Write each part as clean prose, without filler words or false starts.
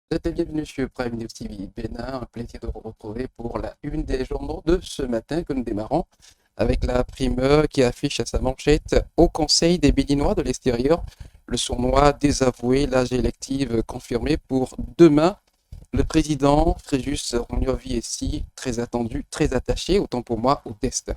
Vous êtes bienvenue sur Prime News TV Bénin. Un plaisir de vous retrouver pour la une des journaux de ce matin que nous démarrons avec la primeur qui affiche à sa manchette au Conseil des Béninois de l'extérieur. Le sournois désavoué, l'âge élective confirmé pour demain. Le président Fréjus Rognoni-Essi, très attendu, très attaché, autant pour moi, au test.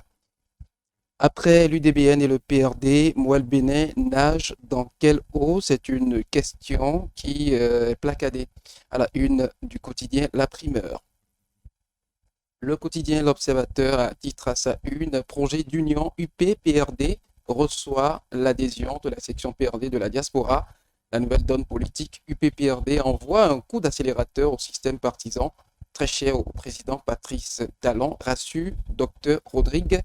Après l'UDBN et le PRD, Mouel Bénin nage dans quelle eau? C'est une question qui est placardée à la une du quotidien La Primeur. Le quotidien L'Observateur a titre à sa une projet d'union UP-PRD reçoit l'adhésion de la section PRD de la diaspora. La nouvelle donne politique UP-PRD envoie un coup d'accélérateur au système partisan très cher au président Patrice Talon, rassure Dr Rodrigue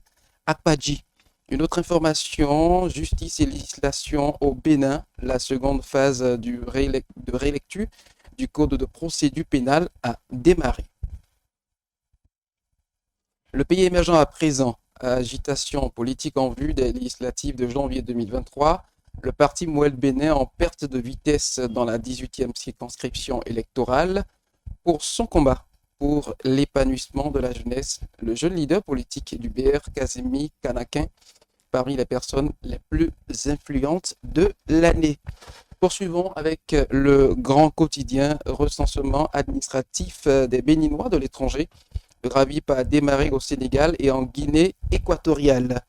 Apadji. Une autre information, justice et législation au Bénin, la seconde phase de rélecture du code de procédure pénale a démarré. Le pays émergent à présent, agitation politique en vue des législatives de janvier 2023. Le parti Mouel Bénin en perte de vitesse dans la 18e circonscription électorale pour son combat pour l'épanouissement de la jeunesse. Le jeune leader politique du BR, Kazemi Kanakin, parmi les personnes les plus influentes de l'année. Poursuivons avec le grand quotidien recensement administratif des Béninois de l'étranger. Le RAVIP a démarré au Sénégal et en Guinée équatoriale.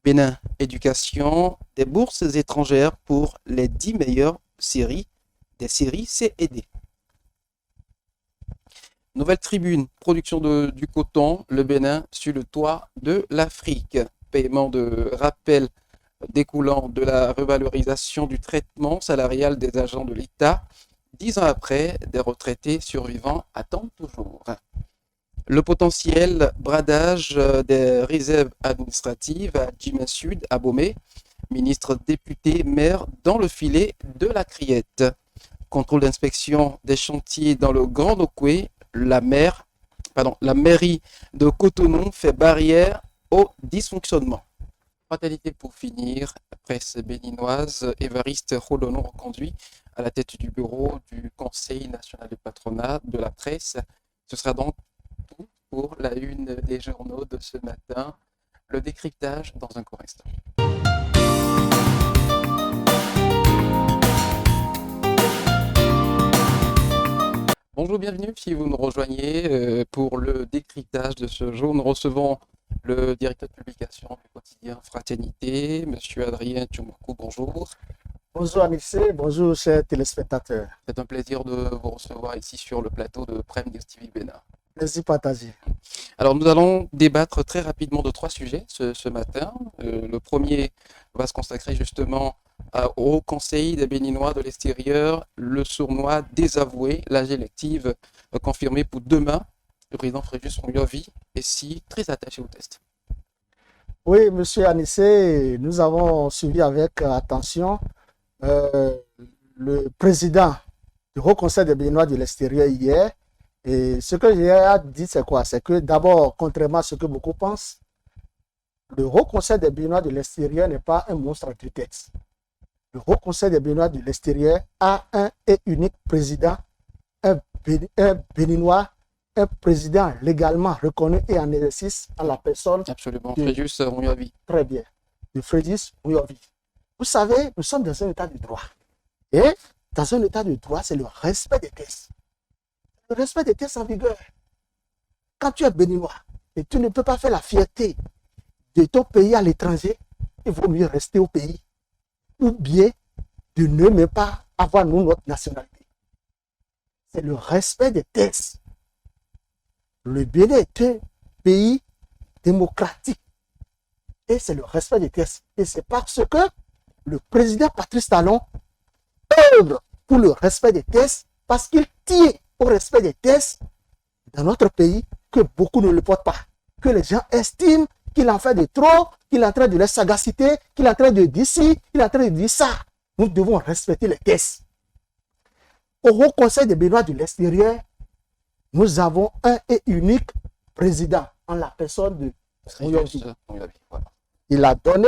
Bénin, éducation, des bourses étrangères pour les 10 meilleures séries des séries C et D. Nouvelle tribune, production du coton, le Bénin sur le toit de l'Afrique. Paiement de rappel découlant de la revalorisation du traitement salarial des agents de l'État. 10 ans après, des retraités survivants attendent toujours. Le potentiel bradage des réserves administratives à Djimé Sud, à Bomé, ministre, député, maire dans le filet de la criette. Contrôle d'inspection des chantiers dans le Grand Okoué, la mairie de Cotonou fait barrière au dysfonctionnement. Fatalité pour finir, presse béninoise, Évariste Rolonon reconduit à la tête du bureau du Conseil national du patronat de la presse. Ce sera donc tout pour la une des journaux de ce matin. Le décryptage dans un court instant. Bonjour, bienvenue si vous nous rejoignez pour le décryptage de ce jour. Nous recevons le directeur de publication du quotidien Fraternité, Monsieur Adrien Tchoumakou. Bonjour. Bonjour Anissé, bonjour chers téléspectateurs. C'est un plaisir de vous recevoir ici sur le plateau de Prime News TV Bénin. Plaisir partagé. Alors nous allons débattre très rapidement de trois sujets ce matin. Le premier va se consacrer justement au Conseil des Béninois de l'extérieur, le sournois désavoué, l'âge élective confirmé pour demain. Le président Fréjus Rognoni-Essi très attaché au test. Oui, monsieur Anissé, nous avons suivi avec attention le président du Haut Conseil des Béninois de l'extérieur hier. Et ce que j'ai dit, c'est quoi? C'est que d'abord, contrairement à ce que beaucoup pensent, le Haut Conseil des Béninois de l'extérieur n'est pas un monstre du texte. Le Haut Conseil des Béninois de l'extérieur a un et unique président, un Béninois, un président légalement reconnu et en exercice à la personne. Absolument, Fréjus Rognoni. Très bien, de Fréjus Rognoni. Vous savez, nous sommes dans un état de droit. Et dans un état de droit, c'est le respect des textes. Le respect des textes en vigueur. Quand tu es béninois et tu ne peux pas faire la fierté de ton pays à l'étranger, il vaut mieux rester au pays. Ou bien de ne même pas avoir nous notre nationalité. C'est le respect des textes. Le Bénin est un pays démocratique. Et c'est le respect des textes. Et c'est parce que le président Patrice Talon œuvre pour le respect des textes, parce qu'il tient au respect des textes dans notre pays que beaucoup ne le portent pas. Que les gens estiment qu'il en fait de trop, qu'il est en train de leur sagacité, qu'il est en train de dire ci, qu'il est en train de dire ça. Nous devons respecter les textes. Au Haut Conseil des Béninois de l'extérieur, nous avons un et unique président en la personne de Rognoni. Il a donné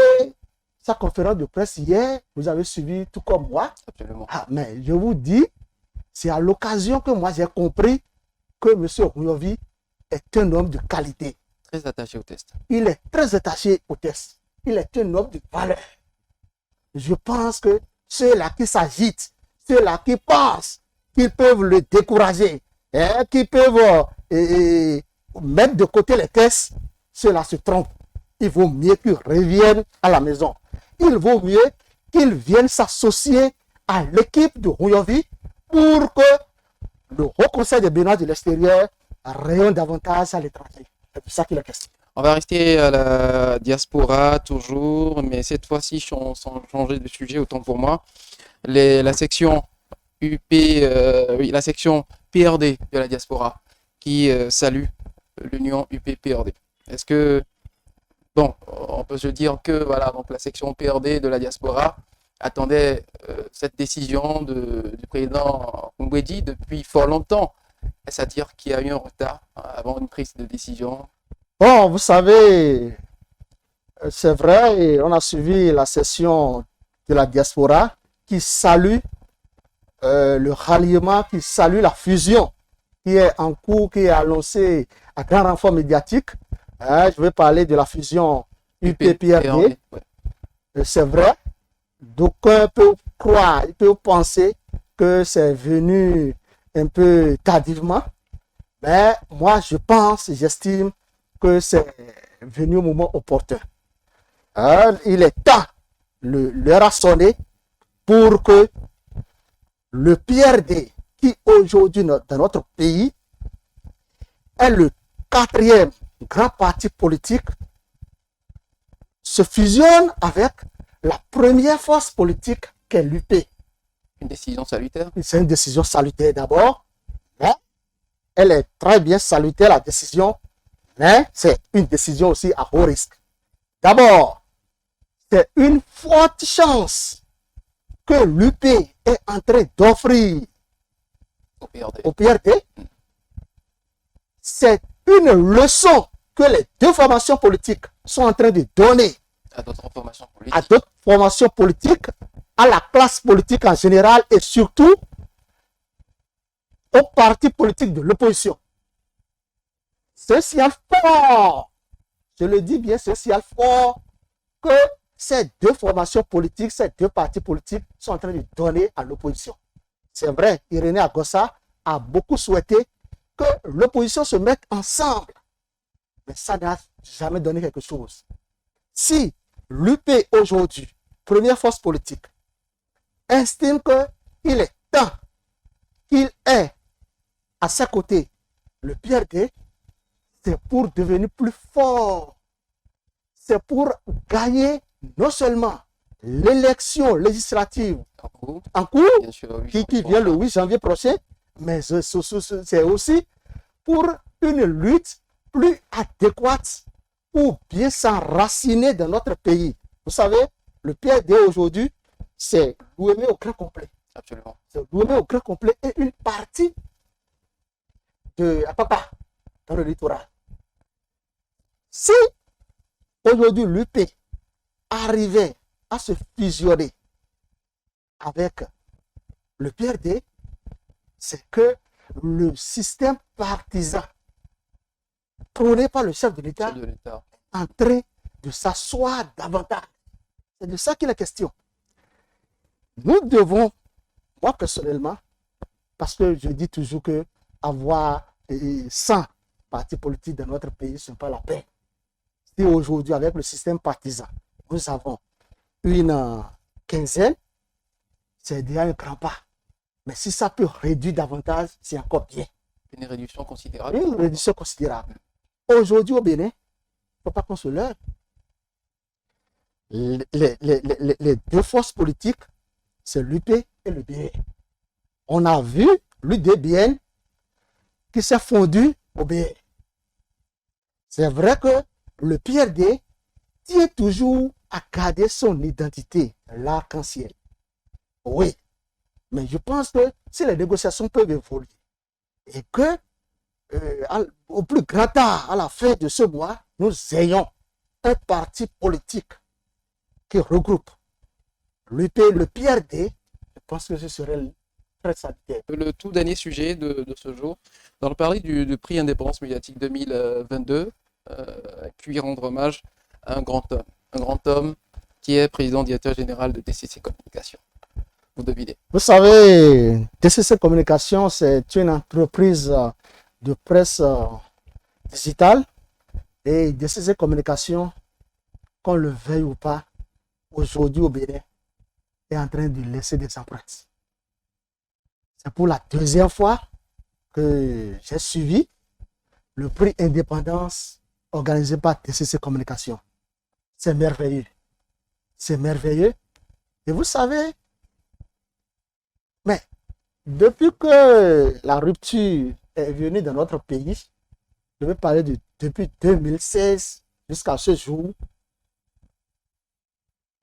sa conférence de presse hier. Vous avez suivi tout comme moi. Absolument. Mais je vous dis, C'est à l'occasion que moi j'ai compris que M. Rouyovi est un homme de qualité. Très attaché au test. Il est très attaché au test. Il est un homme de valeur. Je pense que ceux-là qui s'agitent, ceux-là qui pensent qu'ils peuvent le décourager, qui peuvent mettre de côté les tests, ceux-là se trompent. Il vaut mieux qu'ils reviennent à la maison. Il vaut mieux qu'ils viennent s'associer à l'équipe de Rouyovi pour que le Haut Conseil des Béninois de l'extérieur rayonne davantage à l'étranger. C'est ça qu'il est question. On va rester à la diaspora toujours, mais cette fois-ci sans changer de sujet, autant pour moi. La section oui, la section PRD de la diaspora qui salue l'union UP-PRD. Est-ce que, bon, on peut se dire que voilà, donc la section PRD de la diaspora attendait cette décision du président Mbedi depuis fort longtemps. Est-ce à dire qu'il y a eu un retard avant une prise de décision? Bon, vous savez, c'est vrai, et on a suivi la session de la diaspora qui salue le ralliement, qui salue la fusion qui est en cours, qui est annoncée à grand renfort médiatique. Je vais parler de la fusion UP-PRD. Ouais. C'est vrai, d'aucuns peuvent croire, ils peuvent penser que c'est venu un peu tardivement, mais moi je pense, j'estime que c'est venu au moment opportun. Il est temps, l'heure a sonné pour que le PRD, qui aujourd'hui dans notre pays est le 4e grand parti politique, se fusionne avec la première force politique qu'est l'UP. Une décision salutaire? C'est une décision salutaire d'abord, mais elle est très bien salutaire la décision, mais c'est une décision aussi à haut risque. D'abord, c'est une forte chance que l'UP est en train d'offrir au PRD. C'est une leçon que les deux formations politiques sont en train de donner à d'autres formations politiques, à la classe politique en général et surtout aux partis politiques de l'opposition. C'est un signal fort, je le dis bien, c'est un signal fort que ces deux formations politiques, ces deux partis politiques sont en train de donner à l'opposition. C'est vrai, Irénée Agossa a beaucoup souhaité que l'opposition se mette ensemble, mais ça n'a jamais donné quelque chose. Si l'UP aujourd'hui, première force politique, estime qu'il est temps qu'il ait à ses côtés le PRD, c'est pour devenir plus fort. C'est pour gagner non seulement l'élection législative en cours bien sûr, oui, qui vient le 8 janvier prochain, mais c'est aussi pour une lutte plus adéquate pour bien s'enraciner dans notre pays. Vous savez, le PRD aujourd'hui, c'est l'OME au grand complet. Absolument. C'est l'OME au grand complet et une partie de Apapa dans le littoral. Si aujourd'hui l'UP arrivait à se fusionner avec le PRD, c'est que le système partisan prôné par le chef de l'État est en train de s'asseoir davantage. C'est de ça qu'il est question. Nous devons, moi personnellement, parce que je dis toujours que avoir 100 partis politiques dans notre pays, ce n'est pas la peine. Si aujourd'hui, avec le système partisan, nous avons une quinzaine, c'est déjà un grand pas. Mais si ça peut réduire davantage, c'est encore bien. Une réduction considérable. Une réduction considérable. Aujourd'hui au Bénin, il ne faut pas qu'on se leurre. Les deux forces politiques, c'est l'UP et le BN. On a vu l'UDBN qui s'est fondu au BN. C'est vrai que le PRD tient toujours à garder son identité, l'arc-en-ciel. Oui, mais je pense que si les négociations peuvent évoluer et que au plus grand tard, à la fin de ce mois, nous ayons un parti politique qui regroupe l'UP, le PRD, je pense que ce serait très salutaire. Le tout dernier sujet de ce jour, dans le parler du prix Indépendance médiatique 2022, puis rendre hommage à un grand homme qui est président directeur général de DCC Communication. Vous devinez. Vous savez, DCC Communication, c'est une entreprise de presse digitale. Et DCC Communication, qu'on le veuille ou pas, aujourd'hui au Bénin, est en train de laisser des empreintes. C'est pour la deuxième fois que j'ai suivi le prix Indépendance organisé par DCC Communication. C'est merveilleux. C'est merveilleux. Et vous savez, mais depuis que la rupture est venue dans notre pays, je vais parler depuis 2016 jusqu'à ce jour,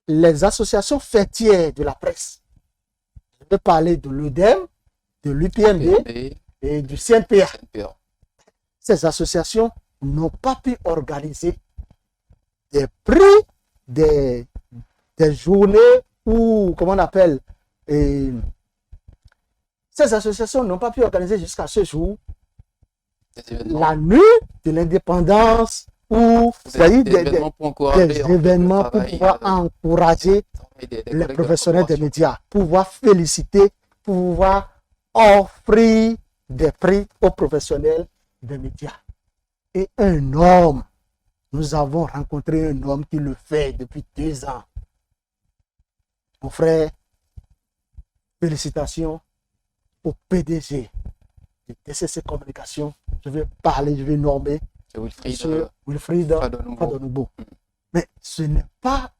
les associations fêtières de la presse, je vais parler de l'UDEM, de l'UPMB et du CNPA. Ces associations n'ont pas pu organiser des prix, des journées ou, comment on appelle, ces associations n'ont pas pu organiser jusqu'à ce jour la nuit de l'indépendance ou des événements pour pouvoir encourager les professionnels des médias, pouvoir féliciter, pouvoir offrir des prix aux professionnels des médias. Et un homme, nous avons rencontré un homme qui le fait depuis 2 ans. Mon frère, félicitations au PDG de DCC Communication. Je vais parler, je vais nommer Wilfried Fadonugbo. Mais ce n'est pas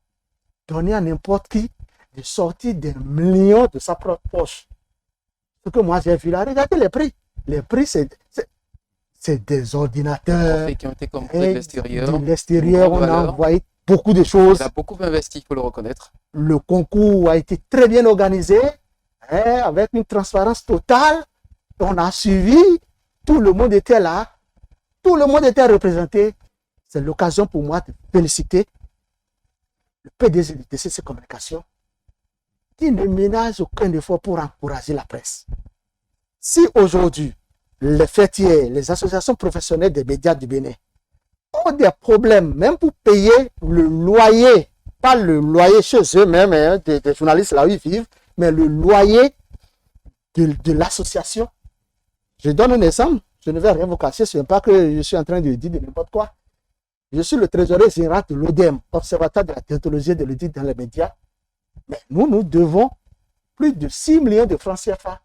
donné à n'importe qui de sortir des millions de sa propre poche. Ce que moi j'ai vu là, regardez les prix. Les prix, c'est des ordinateurs. Qui ont été commandés de l'extérieur. On a envoyé beaucoup de choses. Il a beaucoup investi, il faut le reconnaître. Le concours a été très bien organisé, avec une transparence totale. On a suivi, tout le monde était là, tout le monde était représenté. C'est l'occasion pour moi de féliciter le PDG de DCC Communication qui ne ménage aucun effort pour encourager la presse. Si aujourd'hui, les fêtiers, les associations professionnelles des médias du Bénin ont des problèmes, même pour payer le loyer, pas le loyer chez eux-mêmes, des journalistes là où ils vivent, mais le loyer de l'association. Je donne un exemple, je ne vais rien vous cacher, ce n'est pas que je suis en train de dire de n'importe quoi. Je suis le trésorier général de l'ODEM, Observatoire de la déontologie et de l'éthique dans les médias. Mais nous devons plus de 6 millions de francs CFA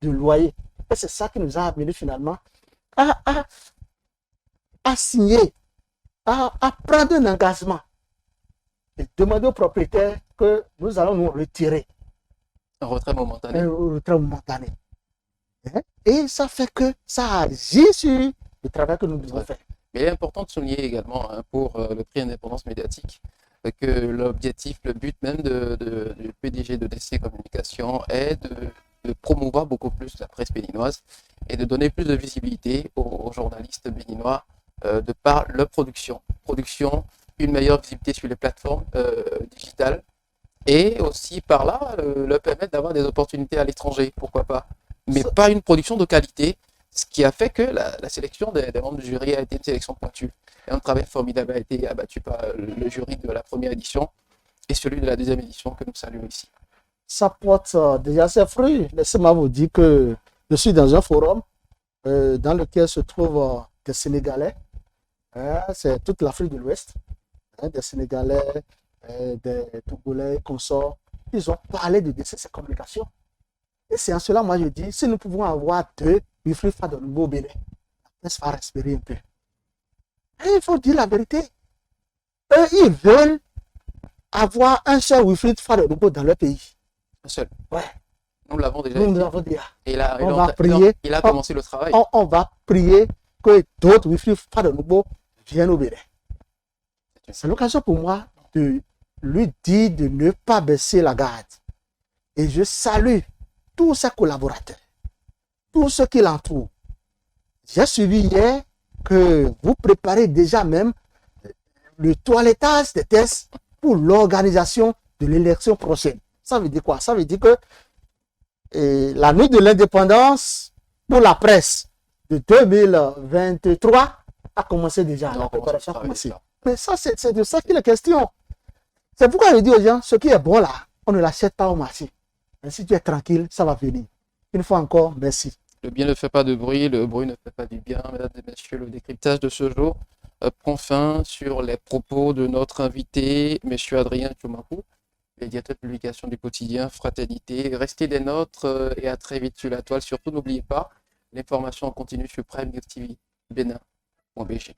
de loyer. Et c'est ça qui nous a amené finalement à signer, à prendre un engagement et demander au propriétaire que nous allons nous retirer. Un retrait momentané. Un retrait momentané. Et ça fait que ça agit sur le travail que nous devons faire. Mais il est important de souligner également pour le prix Indépendance médiatique que l'objectif, le but même du PDG de DCC Communication est de promouvoir beaucoup plus la presse béninoise et de donner plus de visibilité aux journalistes béninois de par leur production. Une meilleure visibilité sur les plateformes digitales et aussi par là leur permettre d'avoir des opportunités à l'étranger, pourquoi pas. Mais pas une production de qualité, ce qui a fait que la sélection des membres du jury a été une sélection pointue. Et un travail formidable a été abattu par le jury de la première édition et celui de la deuxième édition que nous saluons ici. Ça porte déjà ses fruits. Laissez-moi vous dire que je suis dans un forum dans lequel se trouvent des Sénégalais. C'est toute l'Afrique de l'Ouest. Des Sénégalais, des Togolais, consorts. Ils ont parlé de DCC Communication. Et c'est en cela, moi, je dis, si nous pouvons avoir 2 Wilfried Fadonugbo au Bénin, laisse pas respirer un peu. Et il faut dire la vérité. Eux, ils veulent avoir un seul Wilfried Fadonugbo dans leur pays. Un seul. Ouais. Nous l'avons déjà nous dit. l'avons dit. Et il a commencé le travail. On va prier que d'autres Wilfried Fadonugbo viennent au Bénin. C'est l'occasion pour moi de lui dire de ne pas baisser la garde. Et je salue tous ses collaborateurs, tous ceux qui l'entourent. J'ai suivi hier que vous préparez déjà même le toilettage des tests pour l'organisation de l'élection prochaine. Ça veut dire quoi? Ça veut dire que la nuit de l'indépendance pour la presse de 2023 a commencé déjà. Non, La on commence à préparation a travailler commencé. ça. Mais ça, c'est de ça qu'il est question. C'est pourquoi je dis aux gens, ce qui est bon là, on ne l'achète pas au marché. Mais si tu es tranquille, ça va venir. Une fois encore, merci. Le bien ne fait pas de bruit, le bruit ne fait pas du bien. Mesdames et messieurs, le décryptage de ce jour prend fin sur les propos de notre invité, monsieur Adrien Tchoumakou, médiateur de publication du quotidien Fraternité. Restez des nôtres et à très vite sur la toile. Surtout, n'oubliez pas, l'information en continu sur Prime News TV, Bénin.bg.